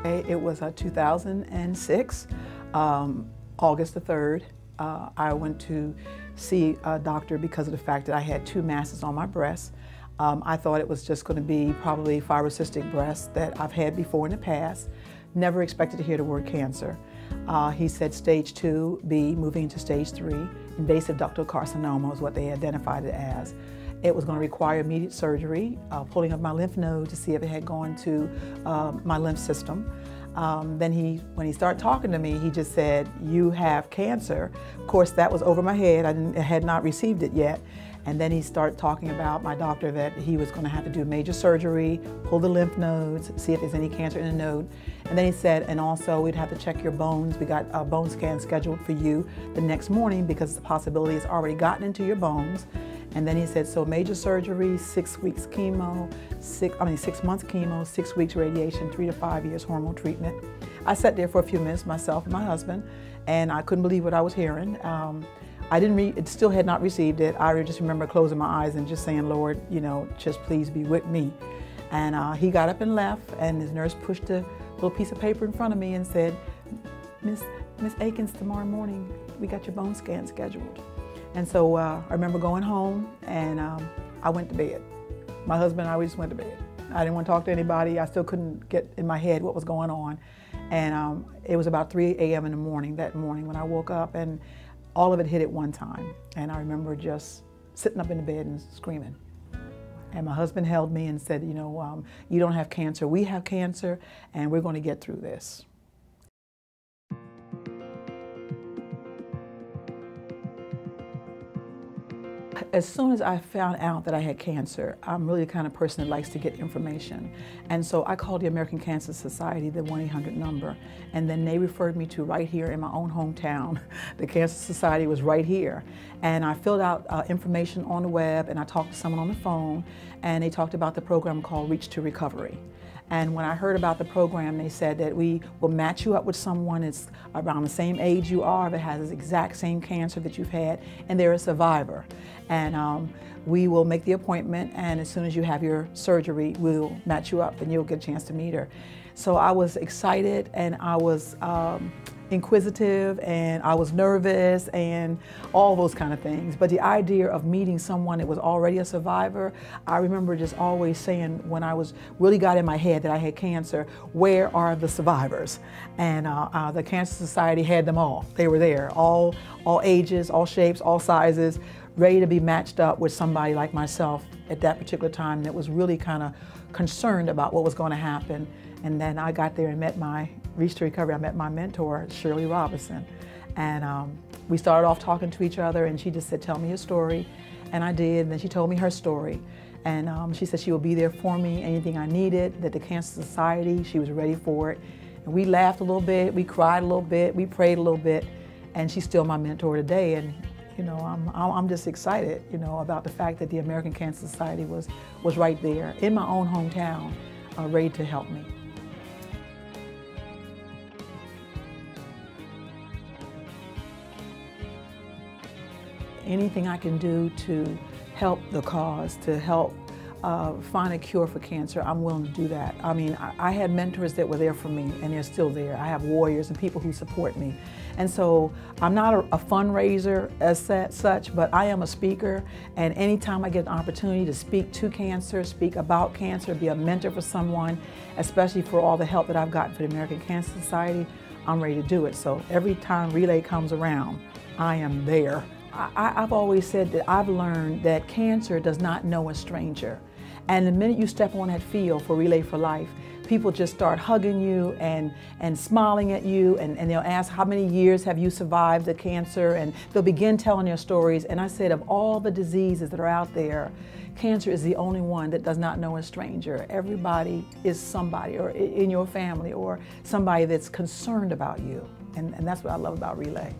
It was 2006, August the 3rd. I went to see a doctor because of the fact that I had 2 masses on my breasts. I thought it was just going to be probably fibrocystic breasts that I've had before in the past. Never expected to hear the word cancer. He said stage 2B, moving to stage 3. Invasive ductal carcinoma is what they identified it as. It was going to require immediate surgery, pulling up my lymph node to see if it had gone to my lymph system. Then when he started talking to me, he just said, "You have cancer." Of course, that was over my head. I had not received it yet. And then he started talking about my doctor that he was going to have to do major surgery, pull the lymph nodes, see if there's any cancer in the node. And then he said, and also we'd have to check your bones. We got a bone scan scheduled for you the next morning because the possibility has already gotten into your bones. And then he said, so major surgery, 6 weeks chemo, 6 months chemo, 6 weeks radiation, 3 to 5 years hormone treatment. I sat there for a few minutes, myself and my husband, and I couldn't believe what I was hearing. Still had not received it. I just remember closing my eyes and just saying, Lord, you know, just please be with me. And he got up and left, and his nurse pushed a little piece of paper in front of me and said, Miss Eakins, tomorrow morning, we got your bone scan scheduled. And so I remember going home, and I went to bed. My husband and I, we just went to bed. I didn't want to talk to anybody. I still couldn't get in my head what was going on. And it was about 3 a.m. in the morning that morning when I woke up, and all of it hit at one time. And I remember just sitting up in the bed and screaming. And my husband held me and said, you know, you don't have cancer, we have cancer, and we're going to get through this. As soon as I found out that I had cancer, I'm really the kind of person that likes to get information. And so I called the American Cancer Society, the 1-800 number, and then they referred me to right here in my own hometown. The Cancer Society was right here. And I filled out information on the web, and I talked to someone on the phone, and they talked about the program called Reach to Recovery. And when I heard about the program, they said that we will match you up with someone that's around the same age you are, that has the exact same cancer that you've had, and they're a survivor. And we will make the appointment, and as soon as you have your surgery, we'll match you up and you'll get a chance to meet her. So I was excited, and I was inquisitive, and I was nervous, and all those kind of things. But the idea of meeting someone that was already a survivor, I remember just always saying, when I really got in my head that I had cancer, where are the survivors? And the Cancer Society had them all. They were there, all ages, all shapes, all sizes, ready to be matched up with somebody like myself at that particular time that was really kind of concerned about what was going to happen. And then I got there and met Reach to Recovery. I met my mentor, Shirley Robinson. And we started off talking to each other, and she just said, tell me your story. And I did, and then she told me her story. And she said she would be there for me, anything I needed, that the Cancer Society, she was ready for it. And we laughed a little bit, we cried a little bit, we prayed a little bit, and she's still my mentor today. And you know, I'm just excited, you know, about the fact that the American Cancer Society was right there in my own hometown, ready to help me. Anything I can do to help the cause, to help find a cure for cancer, I'm willing to do that. I mean, I had mentors that were there for me, and they're still there. I have warriors and people who support me. And so I'm not a fundraiser as such, but I am a speaker, and anytime I get an opportunity to speak to cancer, speak about cancer, be a mentor for someone, especially for all the help that I've gotten for the American Cancer Society, I'm ready to do it. So every time Relay comes around, I am there. I've always said that I've learned that cancer does not know a stranger. And the minute you step on that field for Relay for Life, people just start hugging you and smiling at you, and they'll ask, how many years have you survived the cancer? And they'll begin telling their stories. And I said, of all the diseases that are out there, cancer is the only one that does not know a stranger. Everybody is somebody, or in your family, or somebody that's concerned about you. And that's what I love about Relay.